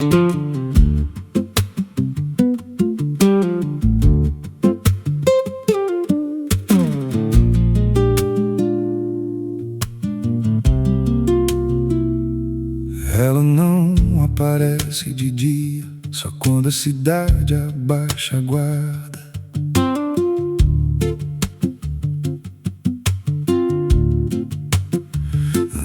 Ela não aparece de dia, só quando a cidade abaixa a guarda.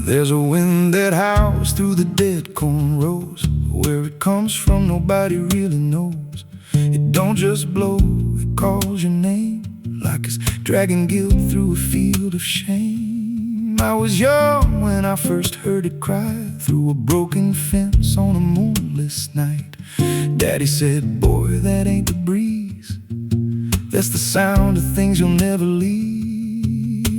There's a wind that howls through the dead corn rows. Where it comes from nobody really knows. It don't just blow, it calls your name, like it's dragging guilt through a field of shame. I was young when I first heard it cry through a broken fence on a moonless night. Daddy said, boy, that ain't the breeze, that's the sound of things you'll never leave.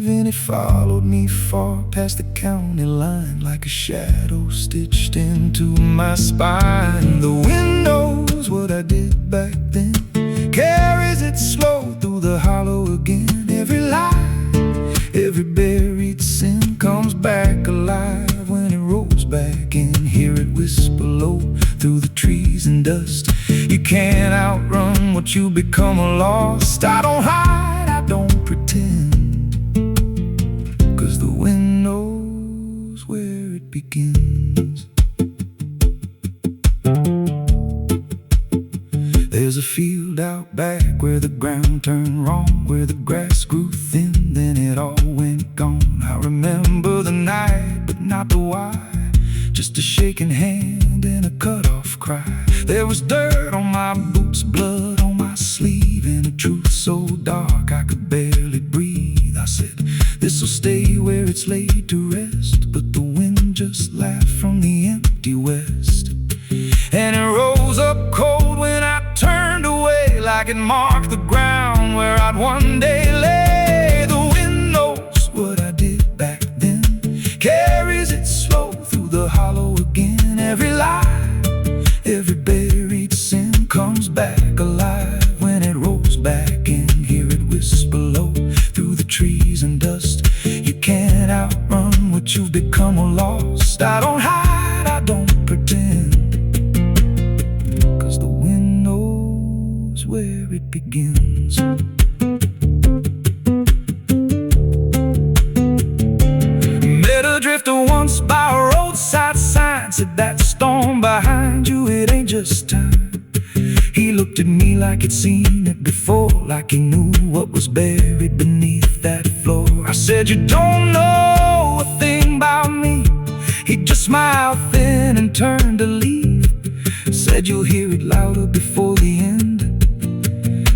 And it followed me far past the county line, like a shadow stitched into my spine. The wind knows what I did back then, carries it slow through the hollow again. Every lie, every buried sin comes back alive when it rolls back in. Hear it whisper low through the trees and dust. You can't outrun what you become lost. I don't hide, I don't pretend, 'cause the wind knows where it begins. There's a field out back where the ground turned wrong, where the grass grew thin, then it all went gone. I remember the night, but not the why, just a shaking hand and a cut-off cry. There was dirt on my boots, blood on my sleeve, and a truth so dark I could barely breathe. I said, this'll stay where it's laid to rest, but the wind just laughed from the empty west. And it rose up cold when I turned away, like it marked the ground where I'd one day lay. The wind knows what I did back then, carries it slow through the hollow again. Every lie, every buried sin comes back alive when it rolls back in. Hear it whisper low through the trees and dust. You can't outrun what you've become or lost. I don't hide, I don't pretend, 'cause the wind knows where it begins. Met a drifter once by a roadside sign, said that storm behind you, it ain't just time. He looked at me like he'd seen it before, like he knew what was buried beneath that floor. I said, you don't know a thing about me. He just smiled thin and turned to leave. Said you'll hear it louder before the end.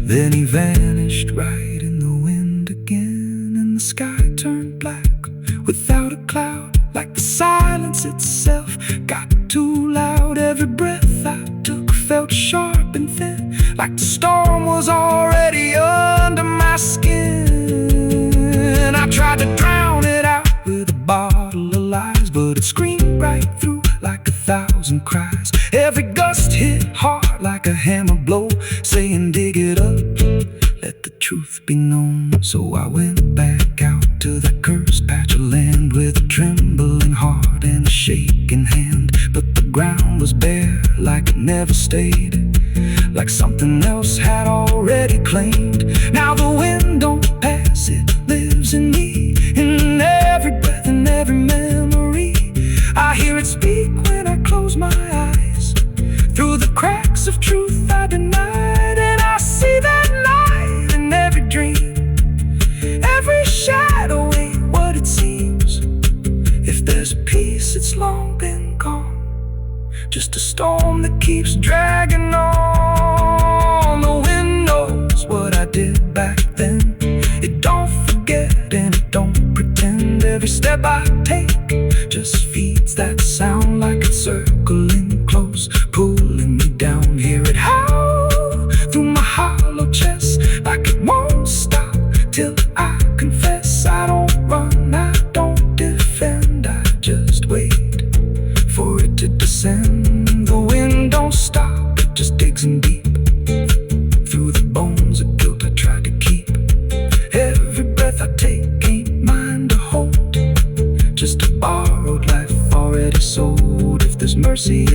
Then he vanished right in the wind again, and the sky turned black without a cloud, like the silence itself got too loud. Every breath I took felt sharp and thin, like the storm was already under my skin. I tried to drown it out with a bottle of lies, but it screamed right through like 1,000 cries. Every gust hit hard like a hammer blow, saying dig it up, let the truth be known. So I went back out to that cursed patch of land with a trembling heart and a shaking hand. But the ground was bare like it never stayed, like something else had already claimed. Now the wind don't pass, it lives in me, in every breath and every memory. I hear it speak when I close my eyes, through the cracks of truth I denied. And I see that light in every dream, every shadow ain't what it seems. If there's peace, it's long been gone, just a storm that keeps dragging on. The wind knows what I did back then, it don't forget and it don't pretend. Every step I take just feeds that sound, like it's circling close, pulling me down. Hear it howl through my hollow chest, like it won't stop till I confess. I don't run, I don't defend, I just wait for it to descend. The wind don't stop, it just digs in deep through the bones of guilt I tried to keep. Every breath I take ain't mine to hold, just a borrowed life already sold. If there's mercy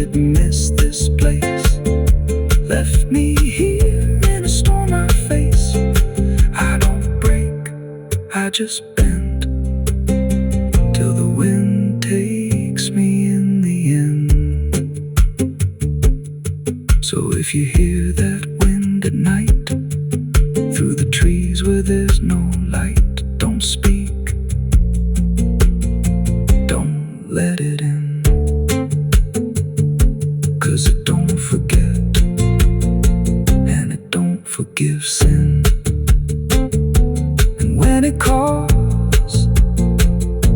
So if you hear that wind at night through the trees where there's no light, don't speak, don't let it in, 'cause it don't forget and it don't forgive sin. And when it calls,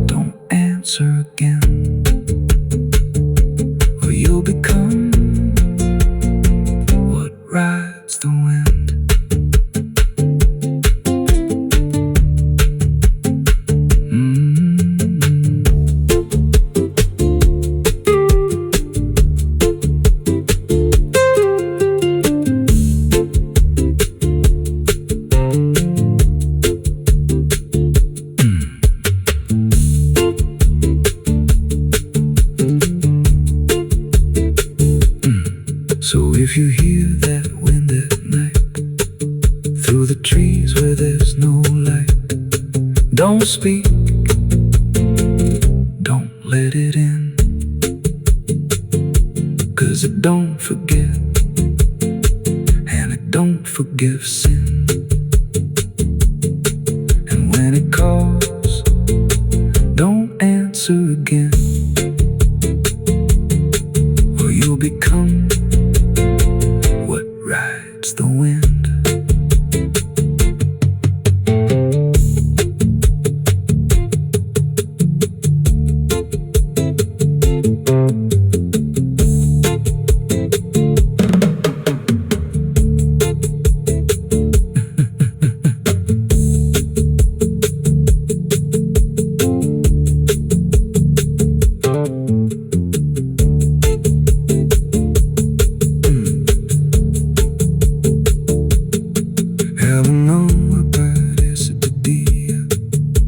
don't answer again, or you'll become what rides the wind. So if you hear that wind at night through the trees where there's no light, don't speak, don't let it in, 'cause it don't forget and it don't forgive sin. And when it calls, don't answer again, or you'll become what rides the wind.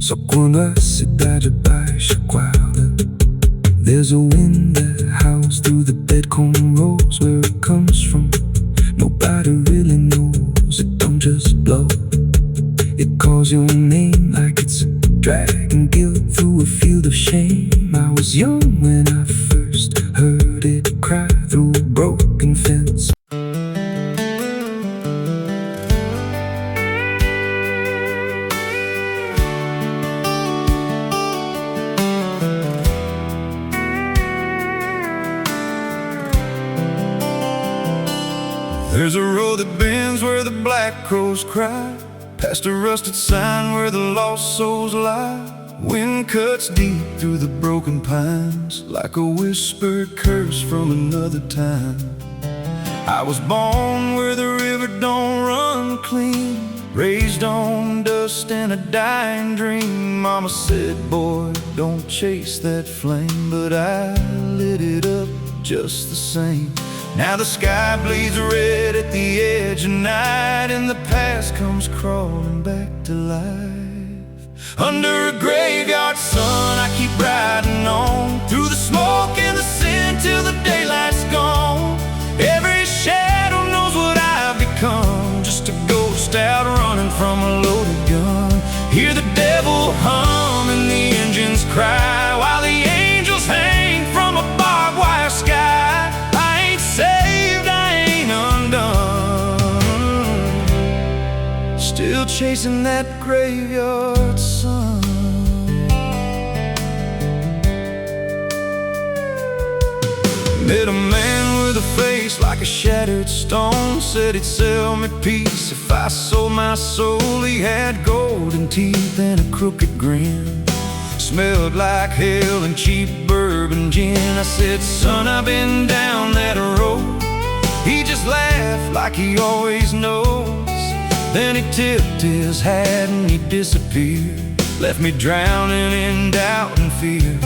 Só quando a cidade baixa guarda, there's a wind that howls through the dead corn rows. Where it comes from, nobody really knows. It don't just blow, it calls your name like it's dragging guilt through a field of shame. I was young when I first heard it cry through a broken fence. There's a road that bends where the black crows cry, past a rusted sign where the lost souls lie. Wind cuts deep through the broken pines, like a whispered curse from another time. I was born where the river don't run clean, raised on dust and a dying dream. Mama said, boy, don't chase that flame, but I lit it up just the same. Now the sky bleeds red at the edge of night, and the past comes crawling back to life. Under a graveyard sun, I keep riding on, through the smoke and the sin till the daylight's gone. Every shadow knows what I've become, just a ghost out running from a loaded gun. Hear the devil hum and the engines cry, while the angels hang from a barbed wire sky. Still chasing that graveyard sun. Met a man with a face like a shattered stone, said he'd sell me peace if I sold my soul. He had golden teeth and a crooked grin, smelled like hell and cheap bourbon gin. I said, son, I've been down that road. He just laughed like he always knows. Then he tipped his hat and he disappeared, left me drowning in doubt and fear.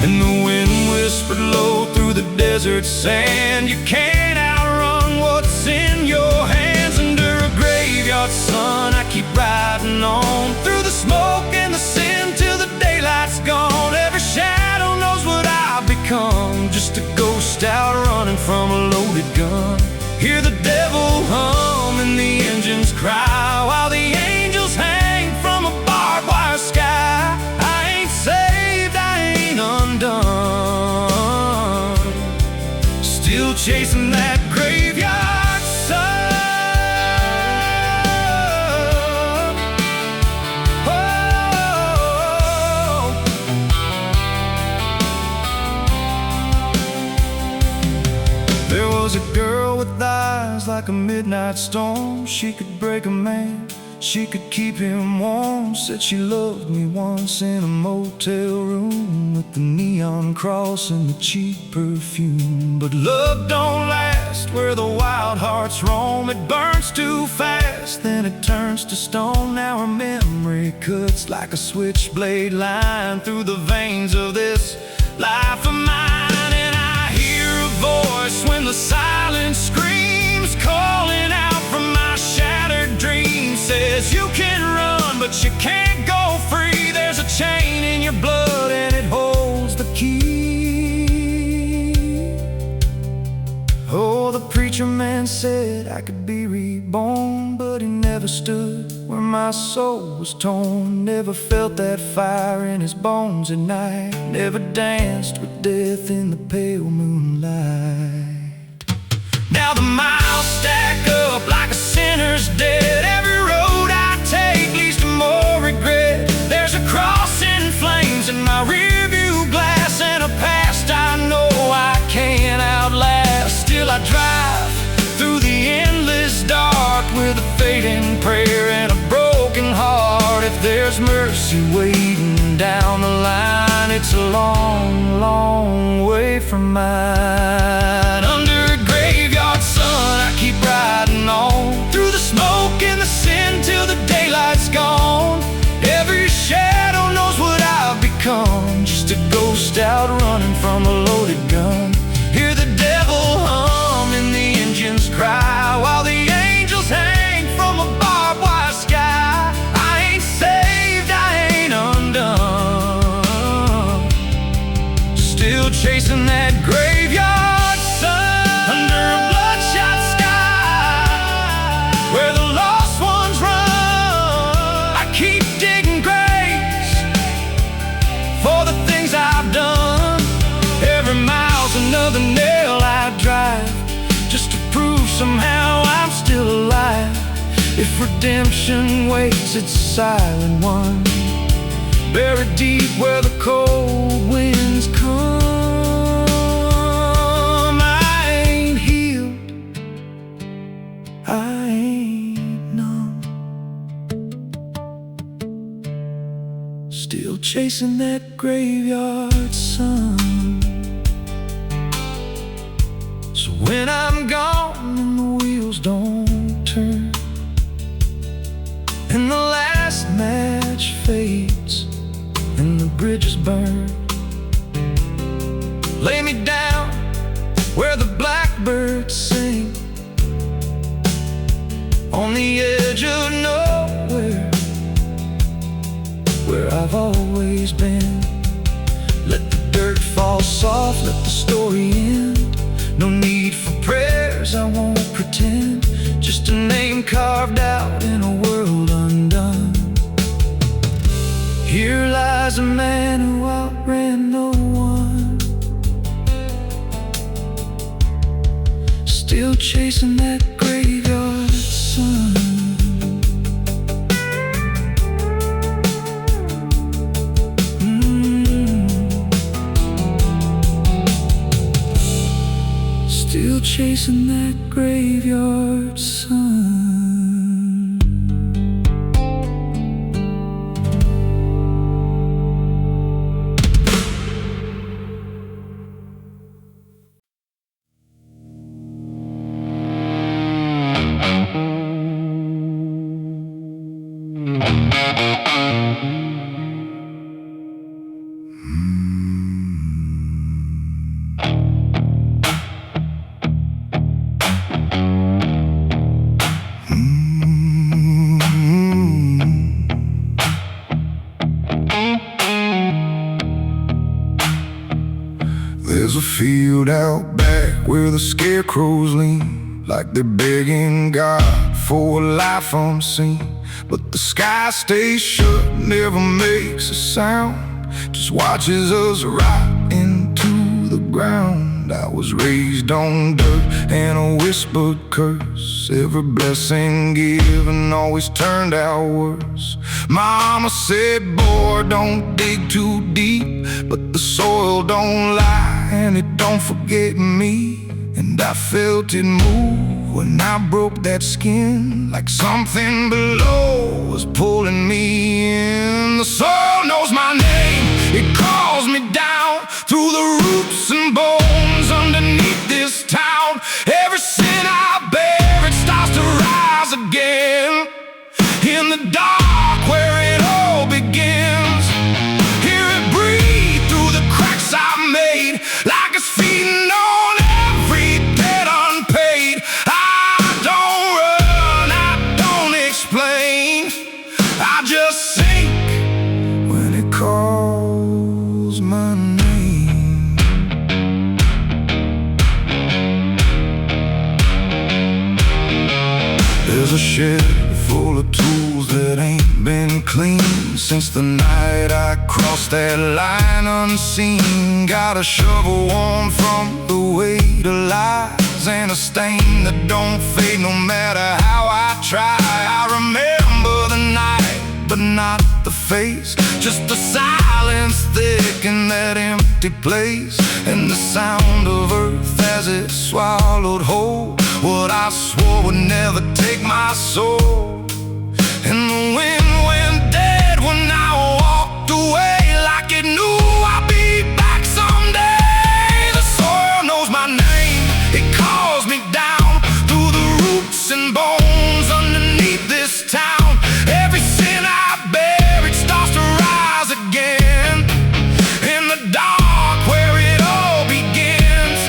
And the wind whispered low through the desert sand, you can't outrun what's in your hands. Under a graveyard sun, I keep riding on, through the smoke and the sin till the daylight's gone. Every shadow knows what I've become, just a ghost out running from a loaded gun. Hear the devil hum and the engines cry, while the angels hang from a barbed wire sky. I ain't saved, I ain't undone, still chasing that graveyard sun. There was a girl with eyes like a midnight storm. She could break a man, she could keep him warm. Said she loved me once in a motel room, with the neon cross and the cheap perfume. But love don't last where the wild hearts roam. It burns too fast, then it turns to stone. Now her memory cuts like a switchblade line through the veins of this life of mine. And I hear a voice when the silence screams, calling out from my shattered dreams. Says you can run, but you can't go free. There's a chain in your blood and it holds the key. Oh, the preacher man said I could be reborn, but he never stood where my soul was torn. Never felt that fire in his bones at night. Never danced with death in the pale moonlight. Now the miles stack up like a sinner's debt. Every road I take leads to more regret. There's a cross in flames in my rearview glass, and a past I know I can't outlast. Still I drive through the endless dark with a fading prayer and a broken heart. If there's mercy waiting down the line, it's a long, long way from mine. Under a graveyard sun, I keep riding on through the smoke and the sin till the daylight's gone. Every shadow knows what I've become, just a ghost out running from a loaded gun. Hear the devil hum and the engines cry, while the angels hang from a barbed wire sky. I ain't saved, I ain't undone, still chasing that graveyard sun. Under a bloodshot sky where the lost ones run, I keep digging graves for the things I've done. Every mile's another nail I drive, just to prove somehow I'm still alive. If redemption waits, it's a silent one, buried deep where the cold winds come. I ain't healed, I ain't numb, still chasing that graveyard sun. So when I'm gone and the wheels don't turn, and the last match fades and the bridges burn, lay me down where the blackbirds sing, on the edge of nowhere, where I've always been. Let the dirt fall soft, let the story end. No need for prayers, I won't pretend, just a name carved out in a world undone. Here lies a man who outran no one, still chasing that graveyard sun. Still chasing that graveyard sun. There's a field out back where the scarecrows lean, like they're begging God for a life unseen. But the sky stays shut, never makes a sound, just watches us rot into the ground. ground. I was raised on dirt and a whispered curse. Every blessing given always turned out worse. Mama said, boy, don't dig too deep, but the soil don't lie and it don't forget me. And I felt it move when I broke that skin, like something below was pulling me in. The soil knows my name, it calls me down through the roots and bones underneath this town. Every sin I bear, it starts to rise again. In the dark where it all begins, hear it breathe through the cracks I made, like it's feeding on every debt unpaid. I don't run, I don't explain, I just sink when it calls my name. There's a shed full of tools that ain't been cleaned since the night I crossed that line unseen. Got a shovel worn from the weight of lies and a stain that don't fade no matter how I try. I remember the night, but not the face, just the silence thick in that empty place, and the sound of earth as it swallowed whole what I swore would never take my soul. And the wind went dead when I walked away, like it knew I'd be back someday. The soil knows my name, it calls me down through the roots and bones underneath this town. Every sin I bear, it starts to rise again. In the dark where it all begins,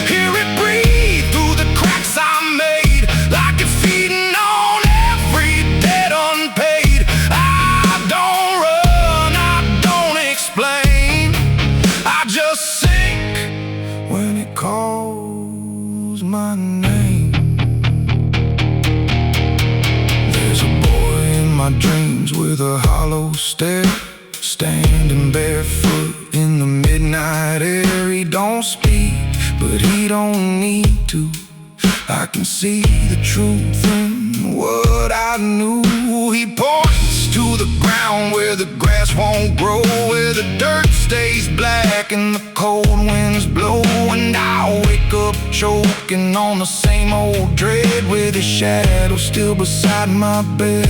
hear it breathe through the cracks I made, like it's feeding on every debt unpaid. I don't run, I don't explain, I just sink when it calls my name. There's a boy in my dreams with a hollow stare, standing barefoot in the midnight air. He don't speak, but he don't need to. I can see the truth in what I knew. He points to the ground where the grass won't grow, where the dirt stays black and the cold winds blow. And I wake up choking on the same old dread, with his shadow still beside my bed.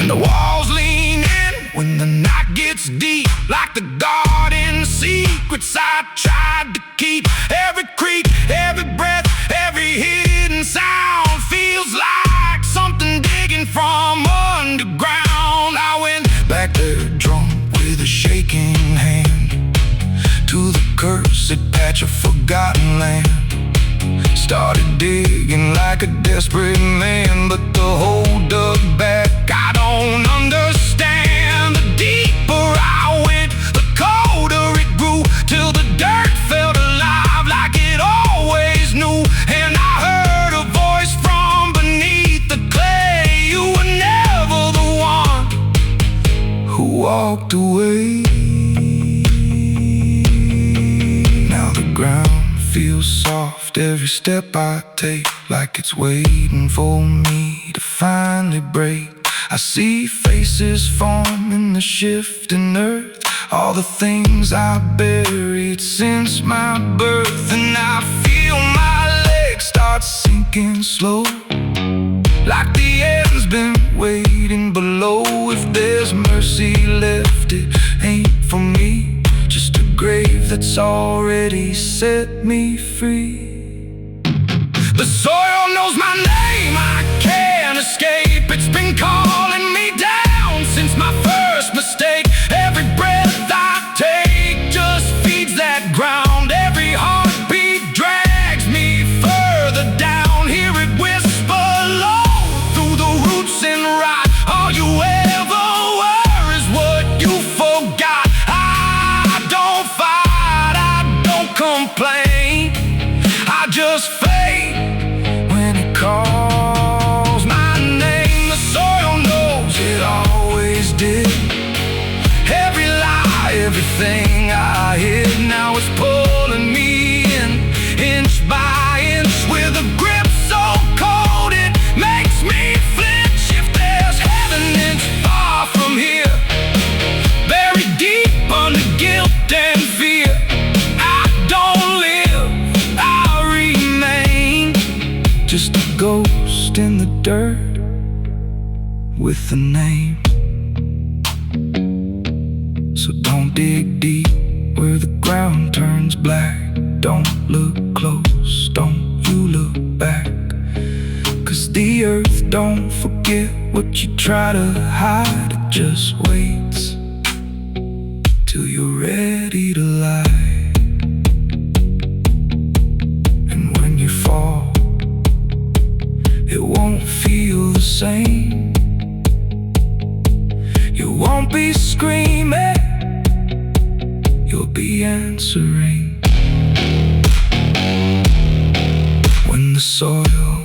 And the walls lean in when the night gets deep, like the garden secrets I tried to keep. Every creak, every breath, every hidden sound feels like something digging from underground. I went back there drunk with a shaking hand to the cursed patch of forgotten land. Started digging like a desperate man, but the hole dug back. I don't understand. The deeper I went, the colder it grew, till the dirt felt alive like it always knew. And I heard a voice from beneath the clay, you were never the one who walked away. Now the ground feels soft every step I take, like it's waiting for me to finally break. I see faces form in the shifting earth, all the things I buried since my birth. And I feel my legs start sinking slow, like the end's been waiting below. If there's mercy left, it ain't for me, just a grave that's already set me free. The soil knows my name, I can't escape. It's been calling me down since my first mistake. Every breath I take just feeds that ground. Every heartbeat drags me further down. Hear it whisper low through the roots and rot. All you ever were is what you forgot. I don't fight, I don't complain, just a ghost in the dirt with a name. So don't dig deep where the ground turns black. Don't look close, don't you look back. 'Cause the earth don't forget what you try to hide. It just waits till you're ready to lie. And when you fall, it won't feel the same. You won't be screaming, you'll be answering. When the soil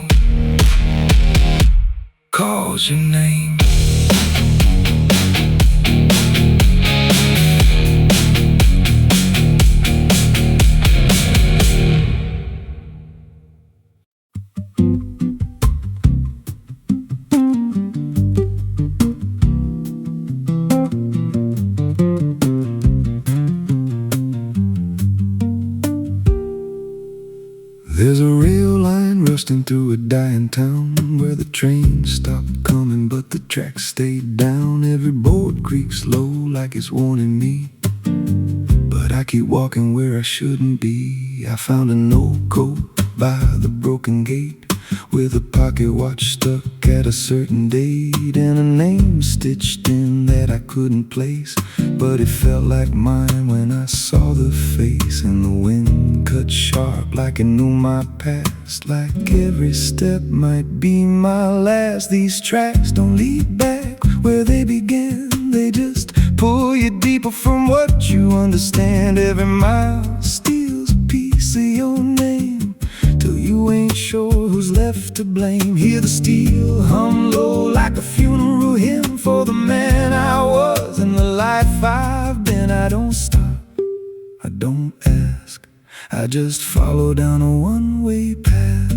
calls your name. There's a rail line rusting through a dying town where the trains stopped coming but the tracks stayed down. Every board creaks low like it's warning me, but I keep walking where I shouldn't be. I found an old coat by the broken gate with a pocket watch stuck at a certain date, and a name stitched in that I couldn't place, but it felt like mine when I saw the face. And the wind cut sharp like it knew my past, like every step might be my last. These tracks don't lead back where they began, they just pull you deeper from what you understand. Every mile steals a piece of your name till you ain't sure who's left to blame. Hear the steel hum low like a funeral hymn for the man I was and the life I've been. I don't stop, I don't ask, I just follow down a one-way path.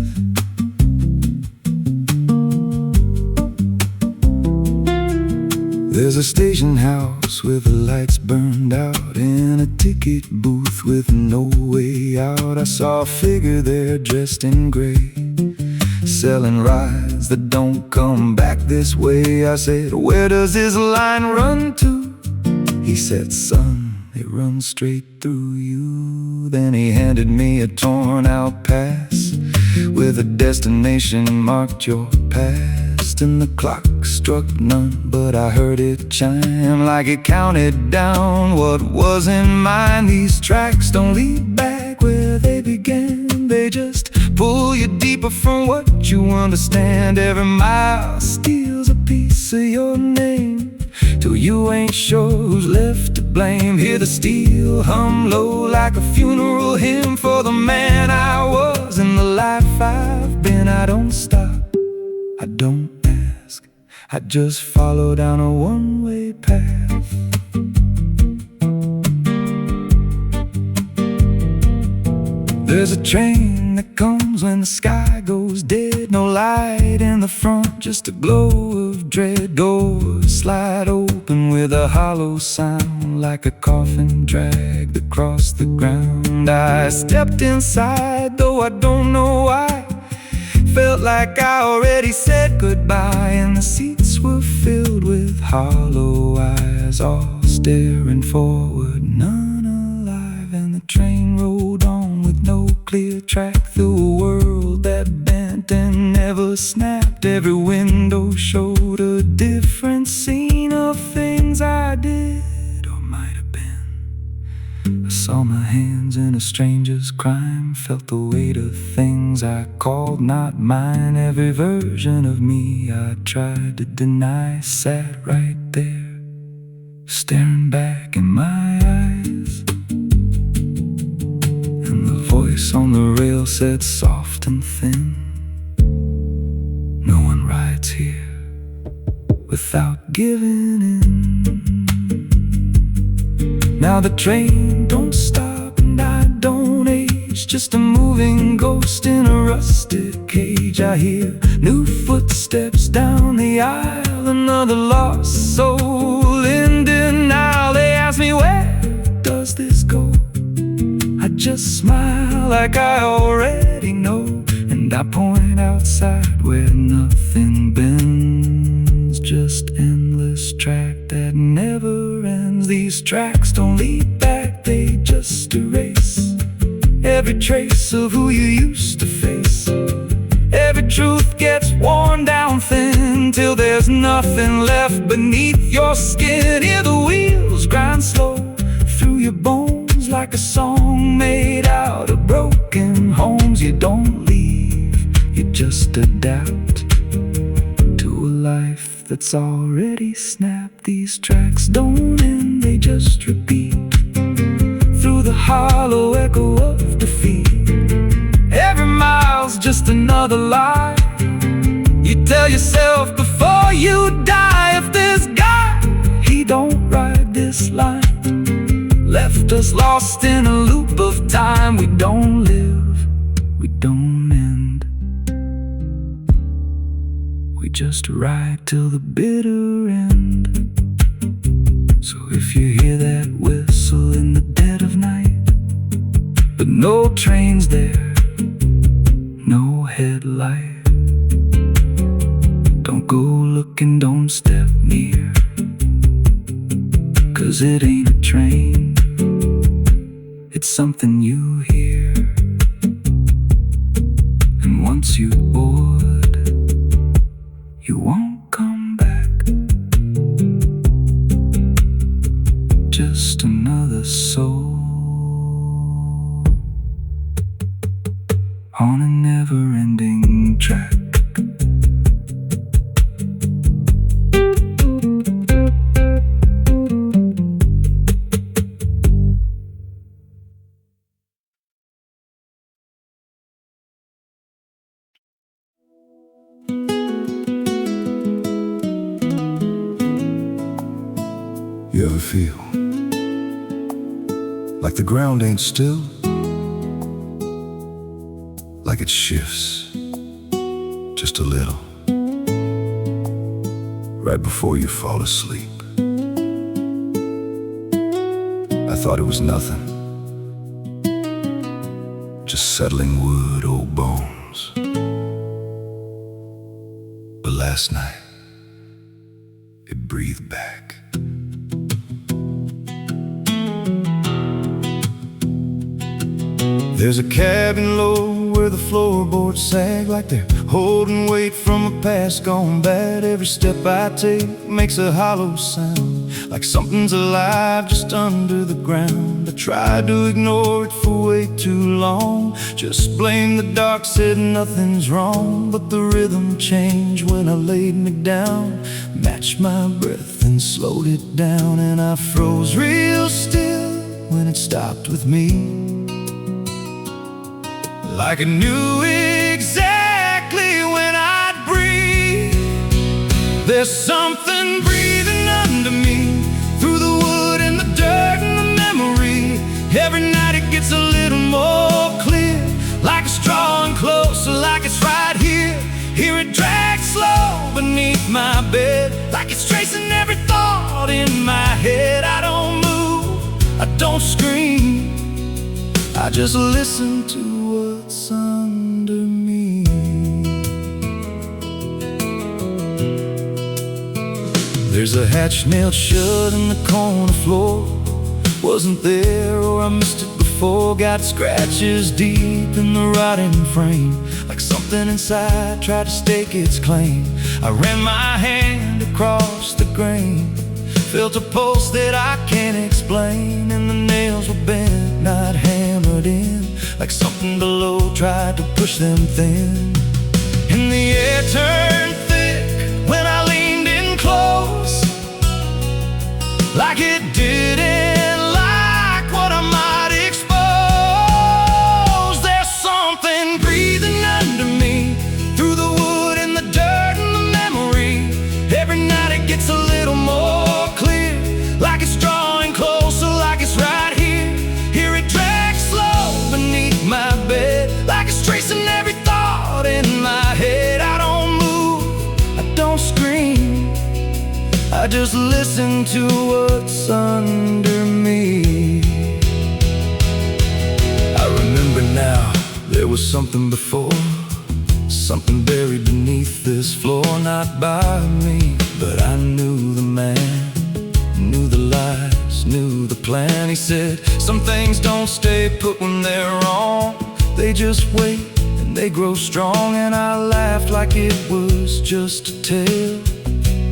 There's a station house with the lights burned out and a ticket booth with no way out. I saw a figure there dressed in gray, selling rides that don't come back this way. I said, where does this line run to? He said, son, it runs straight through you. Then he handed me a torn out pass with a destination marked your past. And the clock struck none, but I heard it chime like it counted down what wasn't mine. These tracks don't lead back where they began, they just pull you deeper from what you understand. Every mile steals a piece of your name till you ain't sure who's left to blame. Hear the steel hum low like a funeral hymn for the man I was and the life I've been. I don't stop, I don't ask, I just follow down a one-way path. There's a train that comes when the sky goes dead. No light in the front, just a glow of dread. Doors slide open with a hollow sound like a coffin dragged across the ground. I stepped inside, though I don't know why. Felt like I already said goodbye, and the seats were filled with hollow eyes, all staring forward, none alive. And the train rolled on with no clear track through a world that bent and never snapped. Every window showed a different scene of things I did or might have been. I saw my hands in a stranger's crime, felt the weight of things I called not mine. Every version of me I tried to deny sat right there, staring back in my eyes. And the voice on the rail said soft and thin, no one rides here without giving in. Now the train don't stop and I don't age, just a moving ghost in a rusted cage. I hear new footsteps down the aisle, another lost soul in denial. They ask me, where does this go? I just smile like I already know, and I point outside where nothing bends, just endless track that never ends. These tracks don't lead back, they just erase every trace of who you used to face. Every truth gets worn down thin till there's nothing left beneath your skin. Hear the wheels grind slow through your bones like a song made out of broken homes. You don't leave, you just adapt to a life that's already snapped. These tracks don't end, they just repeat through the hollow echo of defeat. Every mile's just another lie you tell yourself before you die. If this guy, he don't ride this line, left us lost in a loop of time. We don't live, we don't end, we just ride till the bitter end. So if you hear that whistle in the dead of night, but no trains there, no headlight, don't go looking, don't step near, 'cause it ain't a train, it's something you hear. And once you board, you won't come back. Just another soul on a never-ending track. You ever feel like the ground ain't still? Like it shifts just a little right before you fall asleep. I thought it was nothing, just settling wood, old bones. But last night, it breathed back. There's a cabin low where the floorboards sag like they're holding weight from a past gone bad. Every step I take makes a hollow sound, like something's alive just under the ground. I tried to ignore it for way too long, just blamed the dark, said nothing's wrong. But the rhythm changed when I laid me down, matched my breath and slowed it down. And I froze real still when it stopped with me, like I knew exactly when I'd breathe. There's something breathing under me, through the wood and the dirt and the memory. Every night it gets a little more clear, like it's drawing closer, like it's right here. Hear it drag slow beneath my bed, like it's tracing every thought in my head. I don't move, I don't scream, I just listen to what's under me. There's a hatch nailed shut in the corner floor, wasn't there or I missed it before. Got scratches deep in the rotting frame, like something inside tried to stake its claim. I ran my hand across the grain, felt a pulse that I can't explain. And the nails were bent, not hammered in, like something below tried to push them thin. And the air turned thick when I leaned in close, like it didn't like what I might expose. There's something breathing under me, through the wood and the dirt and the memory. Every night it gets a little more clear, like it's drawing closer, like it's right here. Hear it drag slow beneath my bed, like it's tracing every thought in my head. I don't move, I don't scream, I just listen to what's under me. I remember now, there was something before, Something buried beneath this floor, not by me. But I knew the man, knew the lies, knew the plan. He said, some things don't stay put when they're wrong. They just wait and they grow strong. And I laughed like it was just a tale.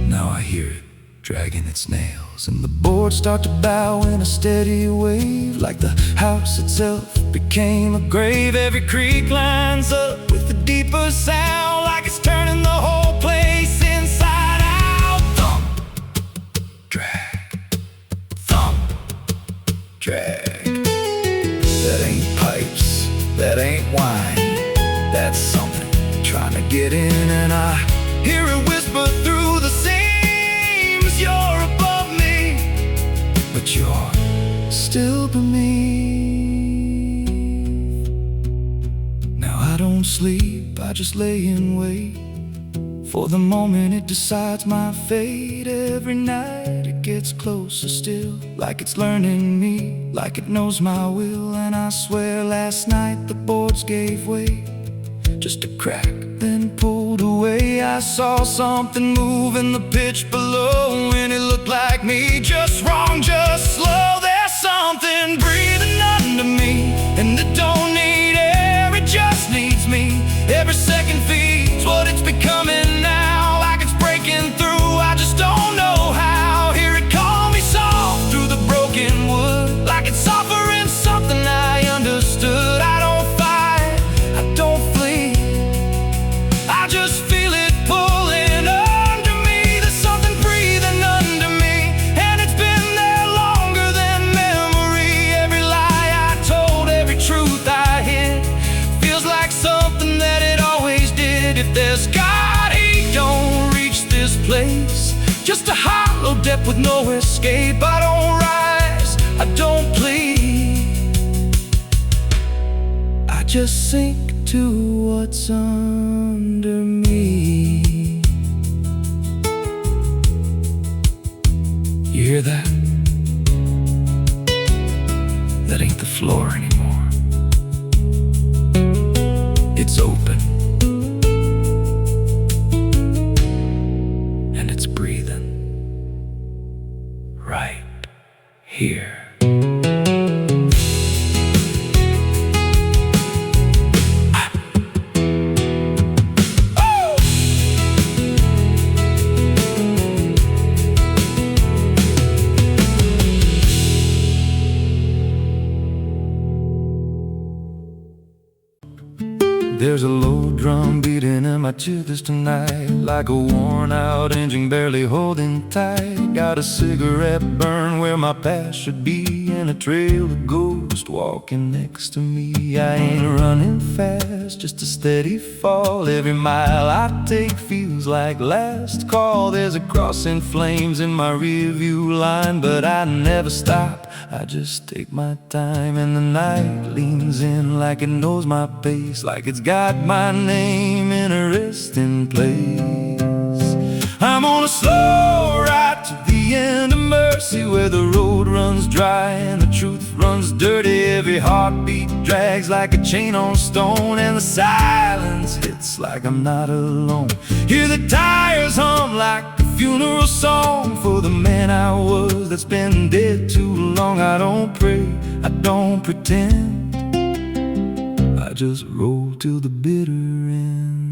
Now I hear it dragging its nails, and the boards start to bow in a steady wave, like the house itself became a grave. Every creak lines up with a deeper sound, like it's turning the whole place inside out. Thump, drag, thump, drag. That ain't pipes, that ain't wine, that's something trying to get in. And I hear it whisper through the seams, you're above me, but you're still beneath. Now I don't sleep, I just lay in wait for the moment it decides my fate. Every night it gets closer still, like it's learning me, like it knows my will. And I swear last night the boards gave way, just a crack, then pulled away. I saw something move in the pitch below, and it looked like me, just wrong, just slow. There's something breathing under me, and it don't need air, it just needs me. Every second feeds what it's becoming now, like it's breaking through, I just don't know how. Hear it call me soft through the broken wood, like it's offering something I understood. I don't fight, I don't flee, I just feel it pulling under me. There's something breathing under me, and it's been there longer than memory. Every lie I told, every truth I hid, feels like something that it always did. If there's God, he don't reach this place, just a hollow depth with no escape. I don't rise, I don't plead, I just sink to what's under me. You hear that? That ain't the floor anymore. It's open, and it's breathing right here. There's a low drum beating in my tooths tonight, like a worn out engine barely holding tight. Got a cigarette burn where my past should be, and a trail of ghosts walking next to me. I ain't running fast, just a steady fall. Every mile I take feels like last call. There's a cross in flames in my rearview line, but I never stop, I just take my time. And the night leans in like it knows my pace, like it's got my name in a resting place. I'm on a slow ride to the end of mercy, where the road runs dry and the truth runs dirty. Every heartbeat drags like a chain on stone, and the silence hits like I'm not alone. Hear the tires hum like a funeral song for the man I was that's been dead too long. I don't pray, I don't pretend, I just roll till the bitter end.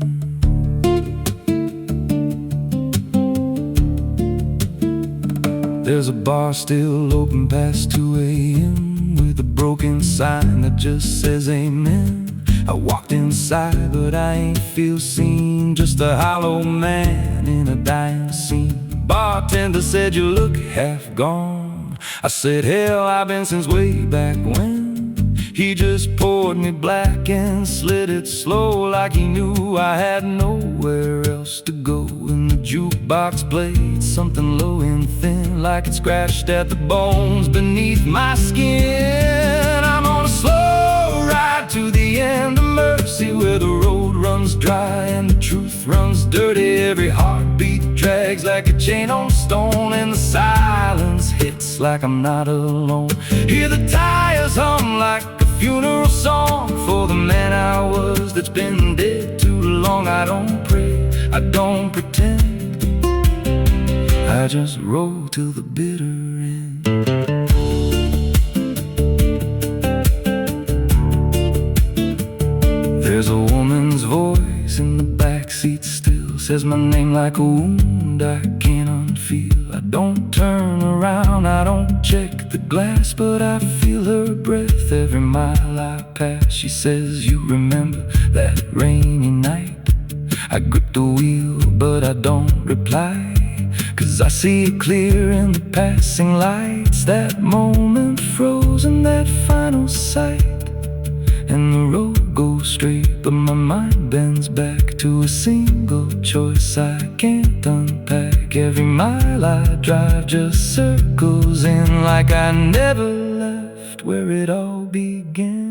There's a bar still open past 2 a.m. with a broken sign that just says amen. I walked inside but I ain't feel seen, just a hollow man in a dying scene. Bartender said, you look half gone. I said, hell, I've been since way back when. He just poured me black and slid it slow, like he knew I had nowhere else to go. And the jukebox played something low and thin, like it scratched at the bones beneath my skin. I'm on a slow ride to the end of mercy, where the road runs dry and the truth runs dirty. Every heartbeat drags like a chain on stone, and the silence hits like I'm not alone. Hear the tires hum like a funeral song for the man I was that's been dead too long. wrong. I don't pray, I don't pretend, I just roll till the bitter end. There's a woman's voice in the backseat still, says my name like a wound I can't unfeel. I don't turn around, I don't check the glass, but I feel her breath every mile I pass. She says, you remember that rainy night? I grip the wheel, but I don't reply, 'cause I see it clear in the passing lights. That moment frozen, that final sight, and the road goes straight, but my mind bends back to a single choice I can't unpack. Every mile I drive just circles in, like I never left where it all began.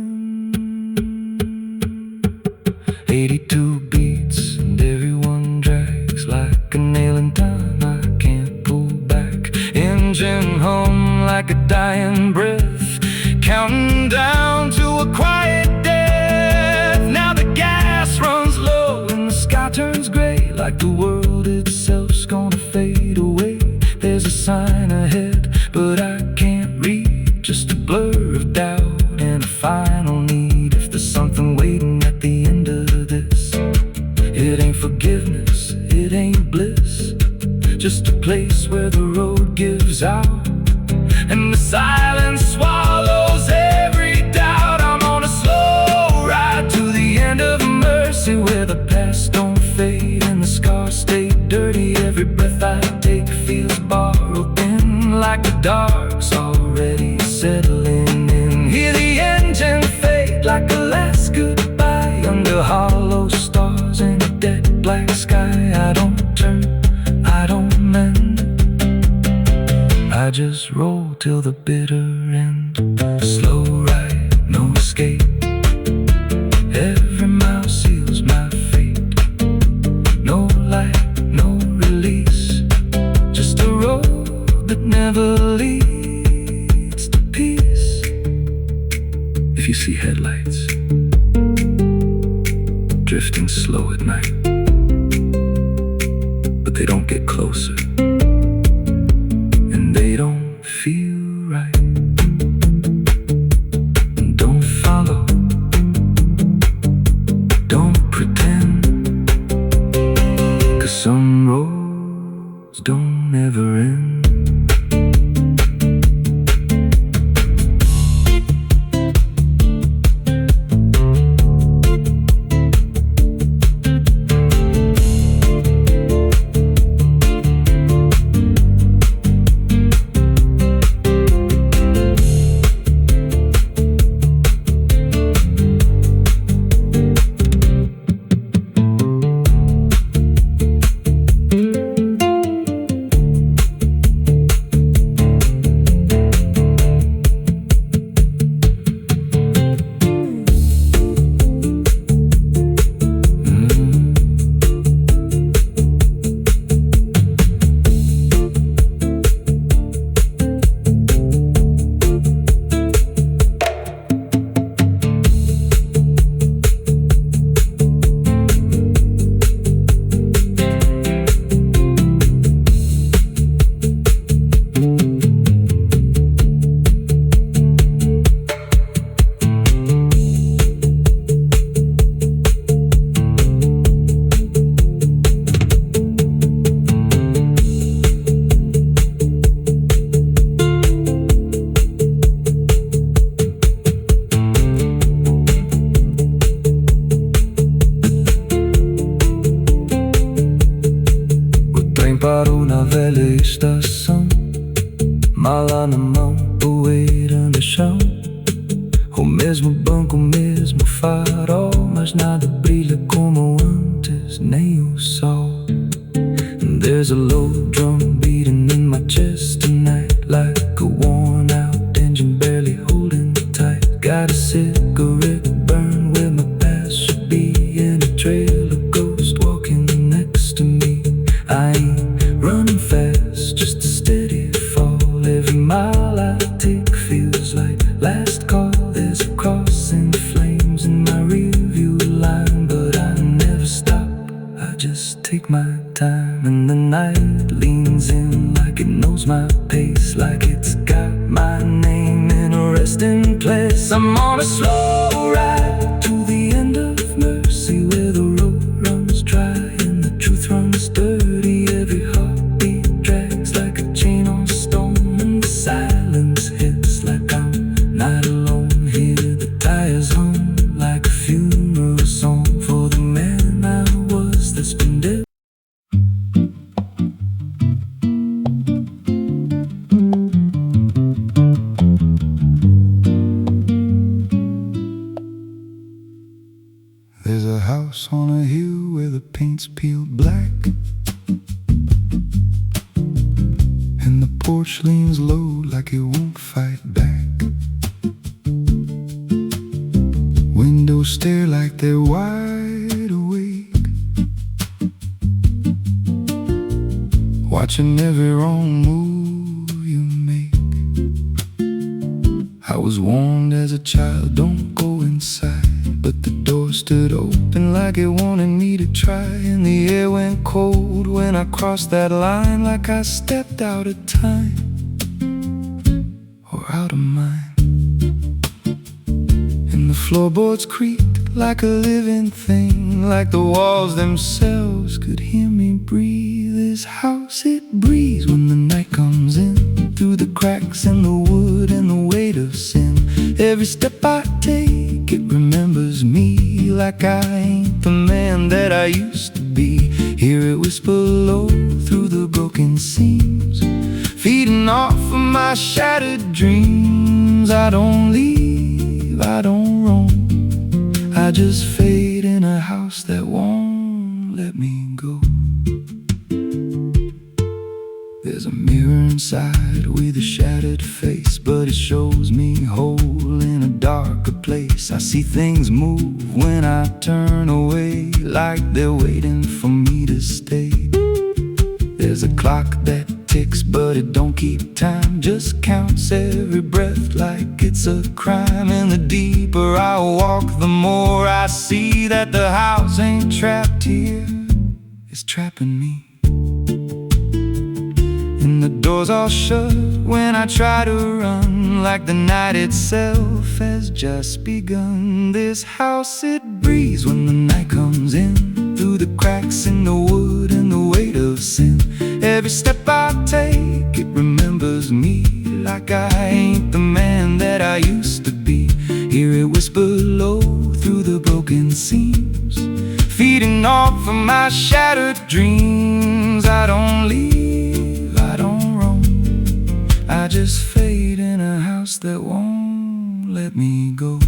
82 beats and everyone drags like a nail in time I can't pull back. Engine hum like a dying breath, counting down to a quiet death. Now the gas runs low and the sky turns gray, like the world itself's gonna fade away. There's a sign ahead, but I can't read, just a blur of doubt and a final need. If there's something waiting at the end of this, it ain't forgiveness, it ain't bliss, just a place where the road gives out and the silence swallows every doubt. I'm on a slow ride to the end of mercy, where the past don't fade and the scars stay dirty. Every breath I take feels borrowed in, like the dark's already settling in. Hear the engine fade like a last goodbye, under hollow stars and a dead black sky. I don't turn, I don't mend, I just roll till the bitter end. Slow ride, no escape, every mile seals my fate. No light, no release, just a road that never leads to peace. If you see headlights drifting slow at night, but they don't get closer, they don't feel right. Don't follow, don't pretend, 'cause some roads don't ever end. Parou na velha estação, mala na mão, poeira no chão. O mesmo banco, o mesmo farol, mas nada brilha como antes, nem o sol. There's a low drum beating in my chest tonight, like a worn out engine barely holding tight. Got a cigarette burn where my past should be, and a trail of ghosts walking next to me. I ain't running fast, just a steady fall. Every mile I take feels like last call. There's a cross in flames in my rearview line, but I never stop the night leans in like it knows my pace, like it's got my name in a resting place. I'm on a slow ride to the end of mercy, where the road runs dry and the truth runs dirty. Every heartbeat drags like a chain on stone, and the silence hits like I'm not alone. Hear the tires hum like a funeral song for the man I was that's been dead. There's a house on a hill where the paint's peeled black, and the porch leans low like it won't fight back. Windows stare like they're wide awake, watching every wrong move you make. I was warned as a child, don't go inside, but the door stood open like it wanted me to try. And the air went cold when I crossed that line, like I stepped out of time or out of mind. And the floorboards creaked like a living thing, like the walls themselves could hear me breathe. This house, it breathes when the night comes in, through the cracks in the wood and the weight of sin. Every step I take, it remembers me, like I ain't the man that I used to be. Hear it whisper low through the broken seams, feeding off of my shattered dreams. I don't leave, I don't roam, I just fade in a house that won't let me go. There's a mirror inside with a shattered face, but it shows me whole in a darker place. I see things move when I turn away, like they're waiting for me to stay. There's a clock that ticks, but it don't keep time, just counts every breath like it's a crime. And the deeper I walk, the more I see that the house ain't trapped here, it's trapping me. And the doors all shut when I try to run, like the night itself has just begun. This house, it breathes when the night comes in, through the cracks in the wood and the weight of sin. Every step I take, it remembers me, like I ain't the man that I used to be. Hear it whisper low through the broken seams, feeding off of my shattered dreams. I don't leave, I don't roam, I just fade in a house that won't let me go.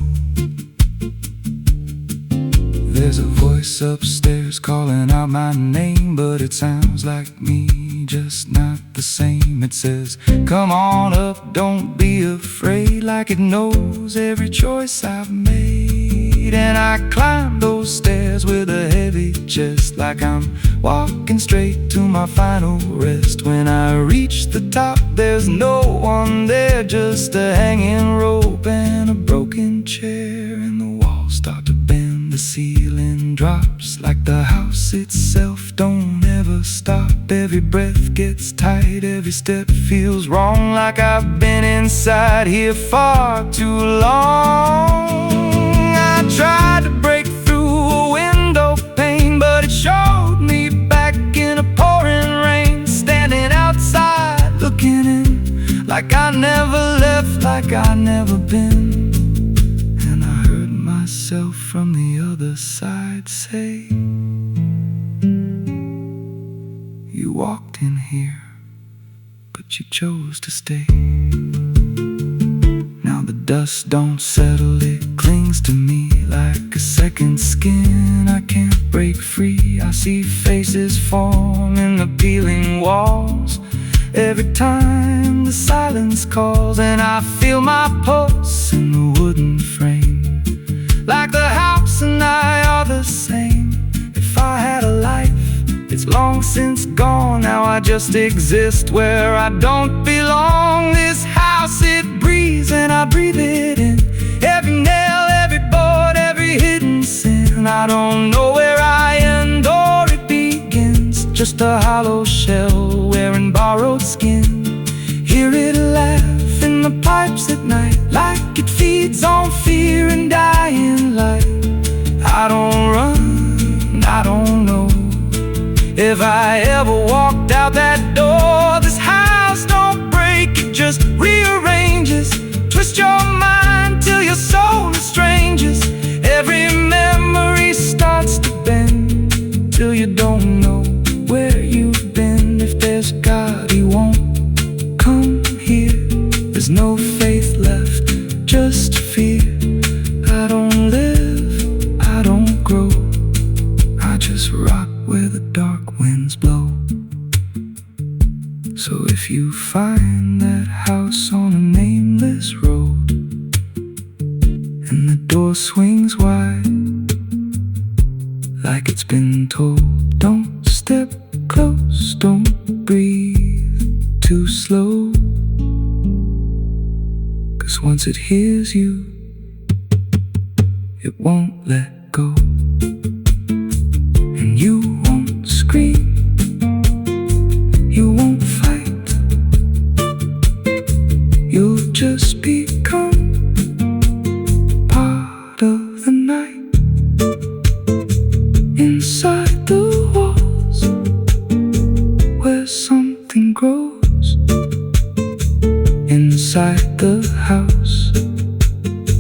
There's a voice upstairs calling out my name, but it sounds like me, just not the same. It says, come on up, don't be afraid, like it knows every choice I've made. And I climb those stairs with a heavy chest, like I'm walking straight to my final rest. When I reach the top, there's no one there, just a hanging rope and a broken chair. And the walls start to bend, the ceiling drops, like the house itself don't ever stop. Every breath gets tight, every step feels wrong, like I've been inside here far too long. I tried to break through a window pane, but it showed me back in a pouring rain, standing outside looking in, like I never left, like I never been. And I heard myself from the other side say, you walked in here, but you chose to stay. Now the dust don't settle, it clings to me like a second skin. I can't break free, I see faces form in the peeling walls every time the silence calls. And I feel my pulse in the wooden frame, like the house and I are the same. If I had a life, it's long since gone. Now I just exist where I don't belong. This house, it breathes and I breathe it in, every nail, every board, every hidden sin. I don't know where I end or it begins, just just a hollow shell wearing borrowed skin. Hear it laugh in the pipes at night, like it feeds on fear and dying light. I don't run, I don't know if I ever walked out that door. This house don't break, it just rearranges. Twist your mind till your soul is strangers. Every memory starts to bend till you don't know where you've been. If there's God, He won't come here. There's no faith left, just fear. I don't live, I don't grow, I just rock where the dark winds blow. So if you find that house on a nameless road and the door swings wide like it's been told, don't step close, don't breathe too slow, 'cause once it hears you, it won't let go. And you won't scream, you won't fight, you'll just become part of the night. Inside the walls where something grows, inside the house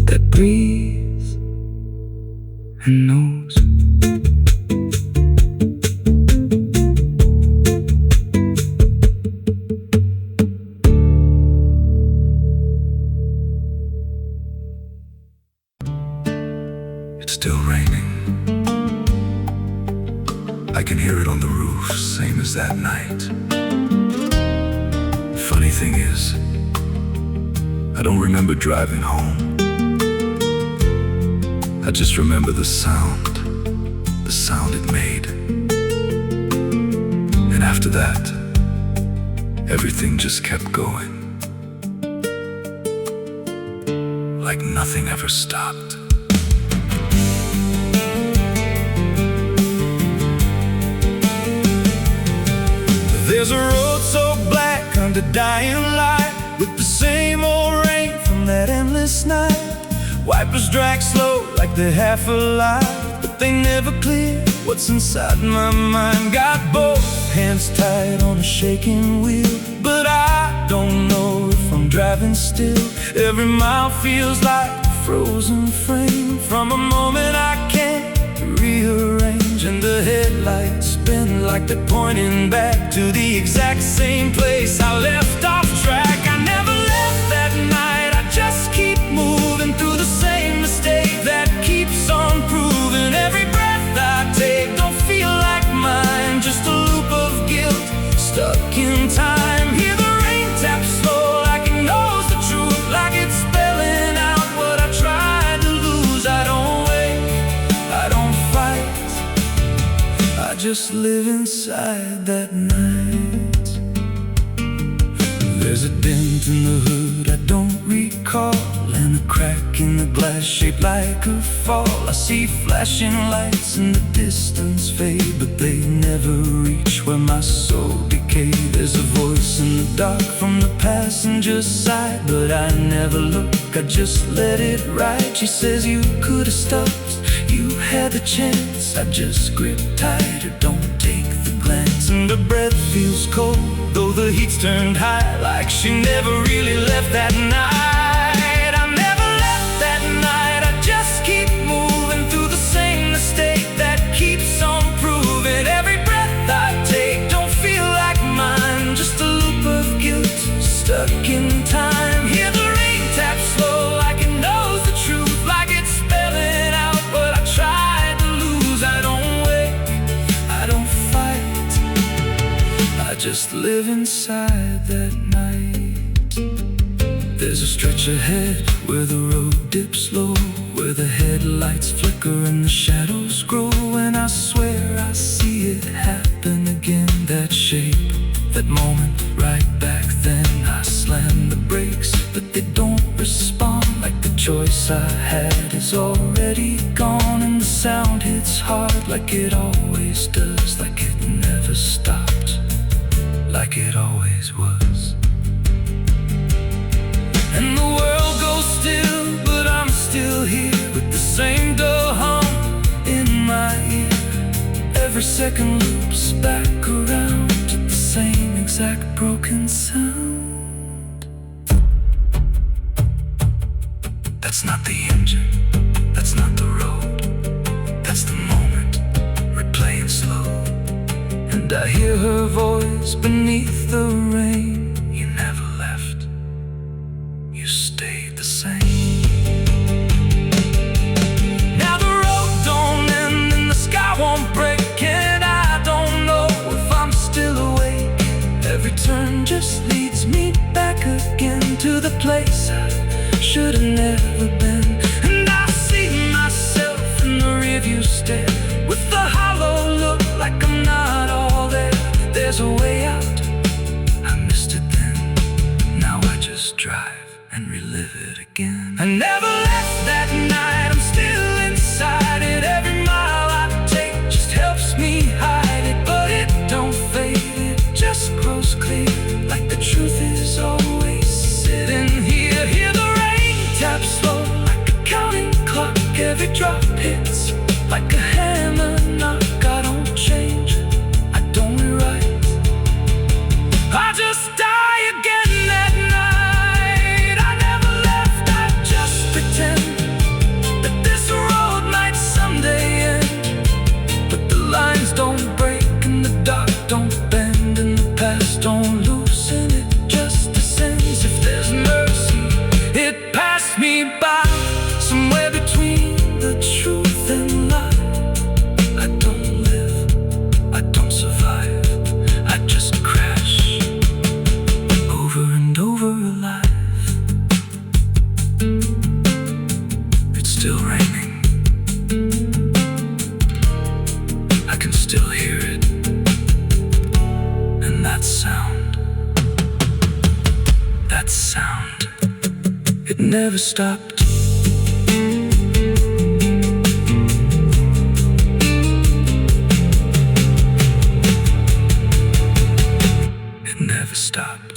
that breathes and knows. It's still raining. I can hear it on the roof, same as that night. Funny thing is, I don't remember driving home. I just remember the sound it made. And after that, everything just kept going, like nothing ever stopped. There's a road so black under dying light, with the same old rain from that endless night. Wipers drag slow like they're half alive, but they never clear what's inside my mind. Got both hands tied on a shaking wheel, but I don't know if I'm driving still. Every mile feels like a frozen frame from a moment I can't rearrange. And the headlights spin like they're pointing back to the exact same place I left off track. I never left that night, I just keep moving through the same mistake that keeps on proving. Every breath I take don't feel like mine, just a loop of guilt stuck in time. Hear the rain tap slow like it knows the truth, like it's spelling out what I tried to lose. I don't wake, I don't fight, I just live inside that night. There's a dent in the hood I don't recall, and a crack in the glass shaped like a fall. I see flashing lights in the distance fade, but they never reach where my soul decay. There's a voice in the dark from the passenger side, but I never look, I just let it ride. She says you could have stopped, you had the chance. I just grip tighter, don't take the glance. And her breath feels cold, though the heat's turned high, like she never really left that night. I never left that night, I just keep moving through the same mistake that keeps on proving. Every breath I take don't feel like mine, just a loop of guilt stuck in time. Hear the rain tap slow like it knows the truth, like it's spelling out what I tried to lose. I don't wake, I don't fight, I just live inside that night. There's a stretch ahead where the road dips low, where the headlights flicker and the shadows grow. And I swear I see it happen again, that shape, that moment right back then. I slam the brakes, but they don't respond, like the choice I had is already gone. And the sound hits hard like it always always does, like it never stopped, like it always was. And the world goes still, but I'm still here, with the same dull hum in my ear. Every second loops back around to the same exact broken sound. That's not the engine, that's not the road, that's the moment, replaying slow. And I hear her voice beneath the rain. You never left, you stayed the same. Now the road don't end and the sky won't break, and I don't know if I'm still awake. Every turn just leads me back again to the place I should have never been. And I see myself in the rearview stare, with the hollow look like I'm not all there. There's a way out, I missed it then. Now I just drive and relive it again. I never left that night, I'm still inside it. Every mile I take just helps me hide it, but it don't fade, it just grows clear, like the truth is always sitting here. Hear the rain tap slow, like a counting clock. Every drop hits like a hammer knock. I don't change, I don't rewrite, I just die again that night. I never left, I just pretend that this road might someday end. But the lines don't break and the dark don't bend, and the past don't loosen, it just descends. If there's mercy, it passed me by, somewhere between the truth and lie. I don't live, I don't survive, I just crash over and over alive. It's still raining, I can still hear it, and that sound, it never stopped. It never stopped.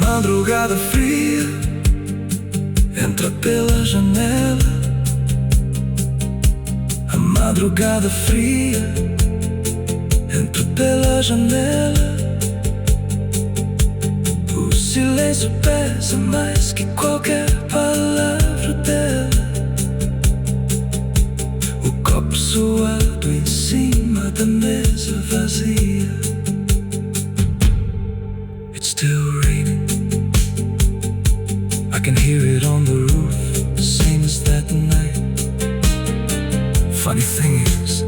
Madrugada fria entra pela janela. A madrugada fria entra pela janela. O silêncio pesa mais que qualquer palavra dela. O copo suado em cima da mesa vazia. It's still raining, I can hear it on the roof, same as that night. Funny thing is,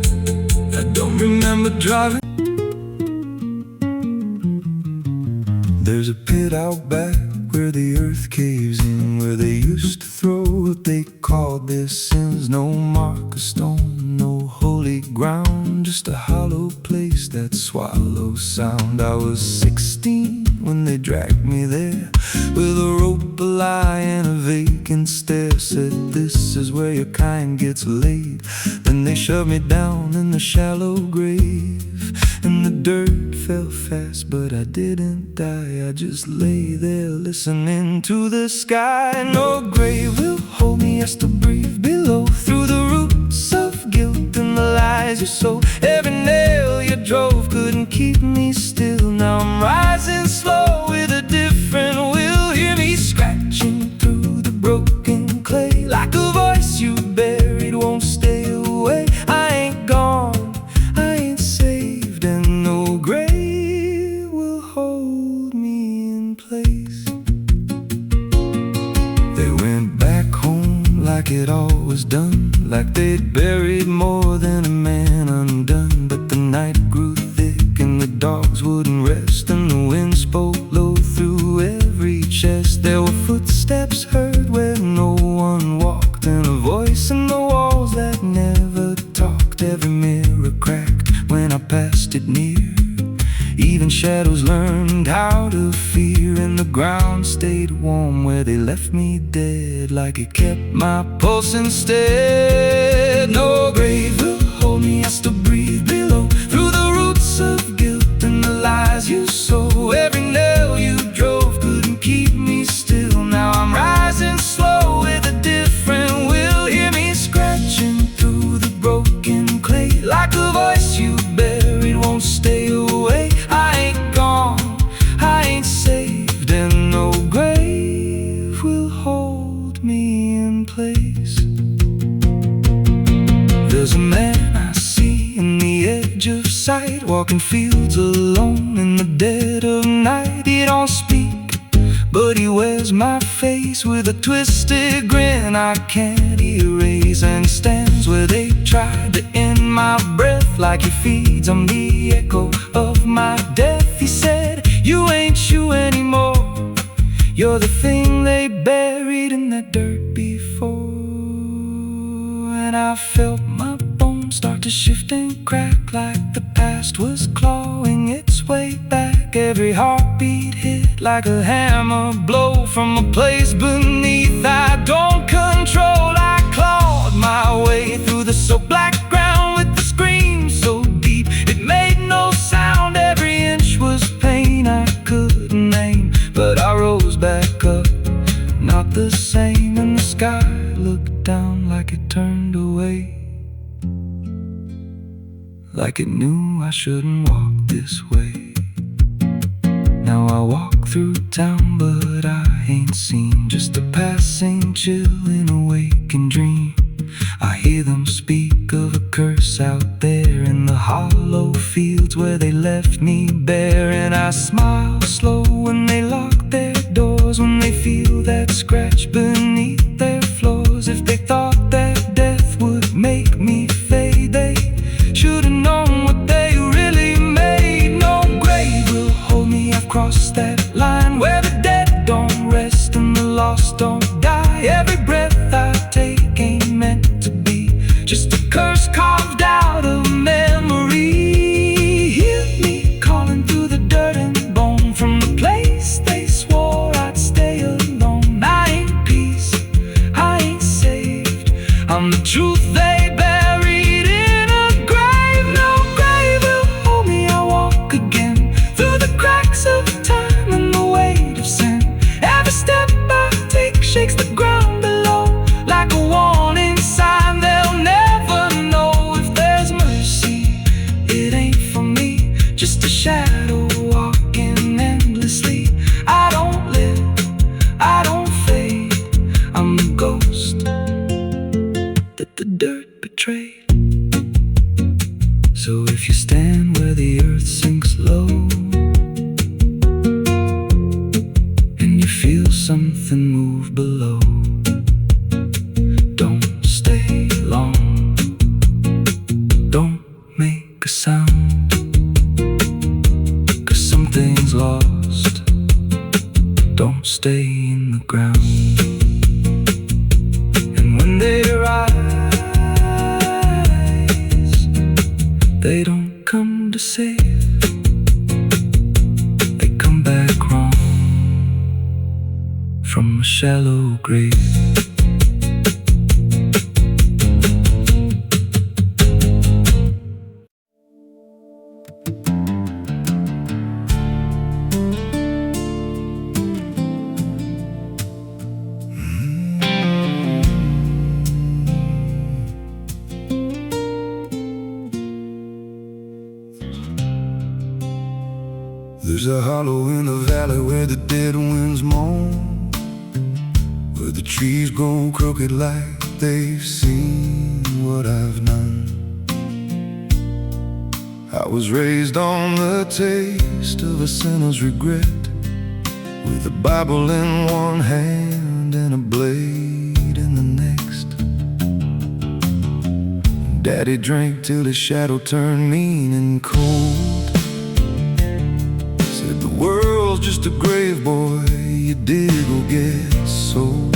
I don't remember driving. There's a pit out back where the earth caves in, where they used to throw what they called their sins. No mark of stone, no holy ground, just a hollow place that swallows sound. I was 16 when they dragged me there, with a rope, a lie, and a vacant stare. Said, this is where your kind gets laid. Then they shoved me down in the shallow grave, and the dirt fell fell fast, but I didn't die. I just lay there listening to the sky. No grave will hold me, I still breathe below. Through the roots of guilt and the lies you sold. Every nail you drove couldn't keep me still. Now I'm rising slow with a different will. Hear me scratching through the broken clay, like a voice you buried won't stay away. I ain't gone, I ain't saved, and no grave will hold me in place. They went back home like it all was done, like they'd buried more than a man undone. But the night grew thick and the dogs wouldn't rest, and the wind spoke low through every chest. There were footsteps heard where no one walked, and a voice in the walls that never talked. Every mirror cracked when I passed it near. Even shadows learned how to fear, and the ground stayed warm where they left me dead, like it kept my pulse instead. No grave will hold me, I still breathe below. Through the roots of guilt and the lies you sold. Every nail you drove couldn't keep me still. Now I'm rising slow with a different will. Hear me scratching through the broken clay, like a voice you buried won't stay away. I ain't gone, I ain't saved, and no grave will hold me in place. There's a man I see in the edge of sight, walking fields alone in the dead of night. He don't speak, but he wears my face with a twisted grin I can't erase. And he stands where they tried to end my breath, like he feeds on the echo of my death. He said, you ain't you anymore, you're the thing they buried in that dirt before. And I felt my bones start to shift and crack, like the past was clawing its way back. Every heartbeat hit like a hammer blow from a place beneath I don't control. I clawed my way through the so black ground with the scream so deep it made no sound. Every inch was pain I couldn't name, but I rose back up, not the same. And the sky looked down like it turned away, like it knew I shouldn't walk this way. Now I walk through town, but I ain't seen just a passing chill in a waking dream. I hear them speak of a curse out there in the hollow fields where they left me bare. And I smile slow when they lock their doors, when they feel that scratch beneath their floors. If they thought that death would make me fade, they should've known what they really made. No grave will hold me, I've crossed that line where the dead don't rest and the lost don't die. Every breath I take ain't meant to be, just a curse carved out of memory. Hear me calling through the dirt and bone, from the place they swore I'd stay alone. I ain't peace, I ain't saved, I'm the truth they buried in a grave. No grave will hold me, I walk again through the cracks of time and the weight of sin. Every step I take shakes the ground below, like a warning sign. They'll never know if there's mercy. It ain't for me, just a shadow walking endlessly. I don't live, I don't fade, I'm the ghost that the dirt betrayed. So if you stand where the earth sinks low, and you feel something move below, don't stay long, don't make a sound, 'cause something's lost. Don't stay in the ground. And when they rise, they don't come to save, they come back wrong from a shallow grave. Graves are hollow in the valley where the dead winds moan, where the trees grow crooked like they've seen what I've known. I was raised on the taste of a sinner's regret, with a Bible in one hand and a blade in the next. Daddy drank till his shadow turned mean and cold. Said the world's just a grave, boy, you dig or get sold.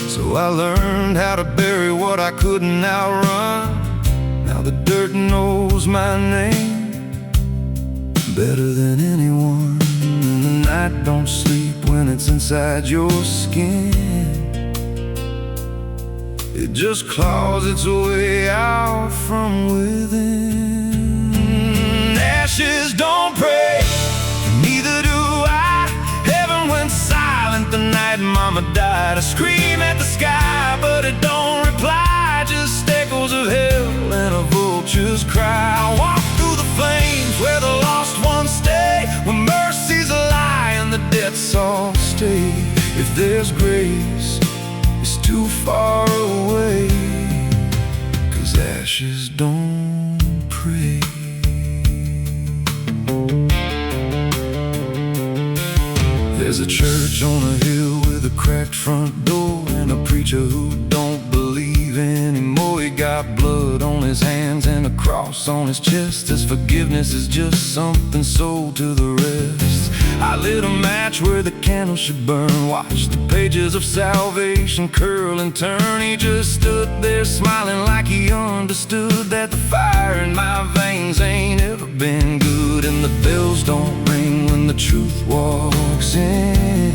So I learned how to bury what I couldn't outrun. Now the dirt knows my name better than anyone. And the night don't sleep when it's inside your skin. It just claws its way out from within. Ashes don't pray, neither do I. Heaven went silent the night Mama died. I scream at the sky, but it don't reply. Just echoes of hell and a vulture's cry. I walk through the flames where the lost ones stay, where mercy's a lie and the debts all stay. If there's grace, it's too far away, 'cause ashes don't pray. There's a church on a hill with a cracked front door, and a preacher who don't believe anymore. He got blood on his hands and a cross on his chest. His forgiveness is just something sold to the rest. I lit a match where the candle should burn, watched the pages of salvation curl and turn. He just stood there smiling like he understood that the fire in my veins ain't ever been good. And the bells don't ring when the truth walks in,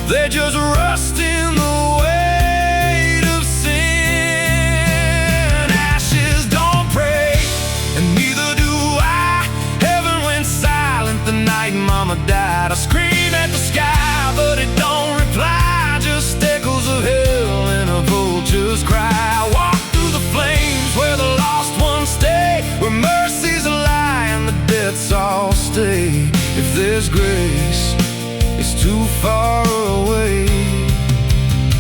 they just rust in the weight of sin. Ashes don't pray, and neither do I. Heaven went silent the night Mama died. I scream at the sky, but it don't reply. Just echoes of hell and a vulture's cry. I walk through the flames where the lost ones stay, where mercy's a lie and the debts all stay. If there's grace, it's too far away,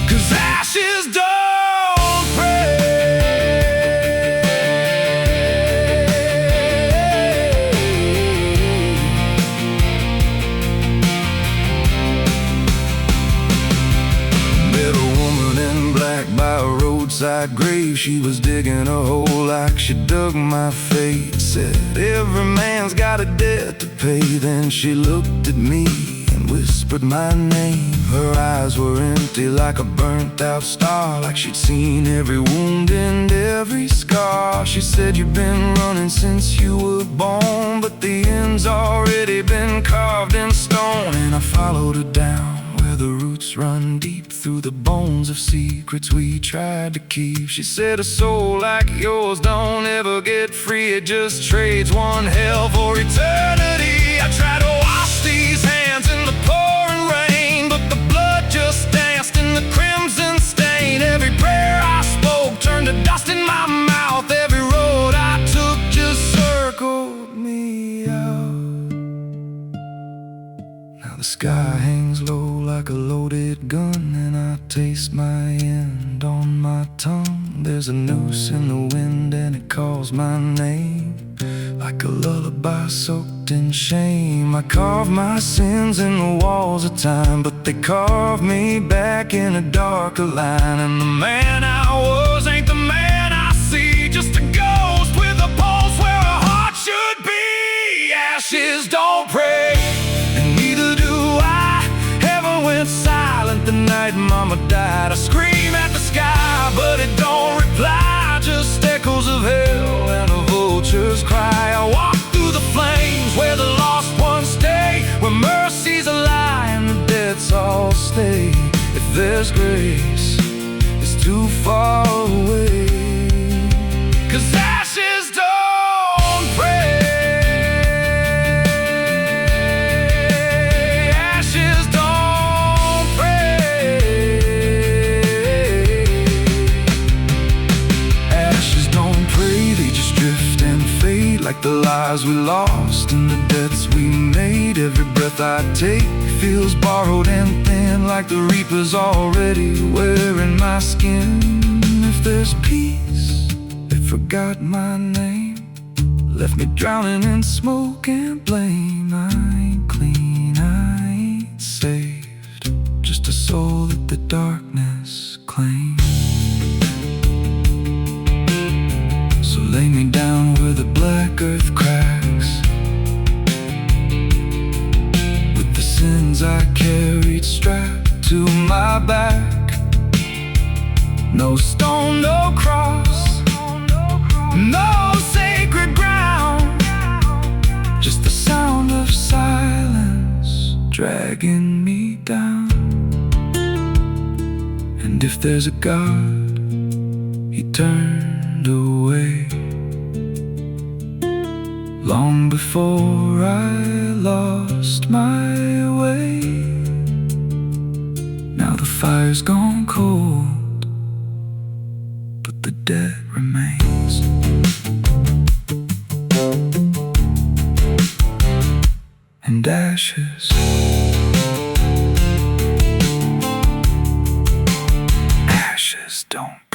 'cause ashes don't pray. Met a woman in black by a roadside grave. She was digging a hole like she dug my fate. Said every man's got a debt to pay. Then she looked at me and whispered my name. Her eyes were empty like a burnt out star, like she'd seen every wound and every scar. She said, you've been running since you were born, but the end's already been carved in stone. And I followed her down where the roots run deep through the bones of secrets we tried to keep. She said, a soul like yours don't ever get free. It just trades one hell for eternity. I try to wash these hands in the pouring rain, but the blood just danced in the crimson stain. Every prayer I spoke turned to dust in my mouth. Every road I took just circled me out. Now the sky hangs low like a loaded gun, and I taste my end on my tongue. There's a noose in the wind and it calls my name, like a lullaby soaked in shame. I carve my sins in the walls of time, but they carve me back in a darker line. And the man I was ain't the man I see, just a ghost with a pulse where a heart should be. Ashes don't pray, and neither do I. Heaven went silent the night Mama died. I scream at the sky, but it don't reply. Just echoes of hell and a vulture's cry. I walk through the flames where the lost ones stay, where mercy's a lie and the debts all stay. If there's grace, it's too far away, 'cause ashes don't pray. Ashes don't pray. Ashes don't pray, they just drift and fade like forget the lives we lost and the deaths we made. Every breath I take feels borrowed and thin, like the reaper's already wearing my skin. If there's peace, they forgot my name, left me drowning in smoke and blame. I ain't clean, I ain't saved, just a soul that the darkness claims. So lay me down where the black earth cracks, with the sins I carried strapped to my back. No stone, no cross, no sacred ground, just the sound of silence dragging me down. And if there's a God, he turned away long before I lost my way. Now the fire's gone cold, but the debt remains. And ashes, ashes don't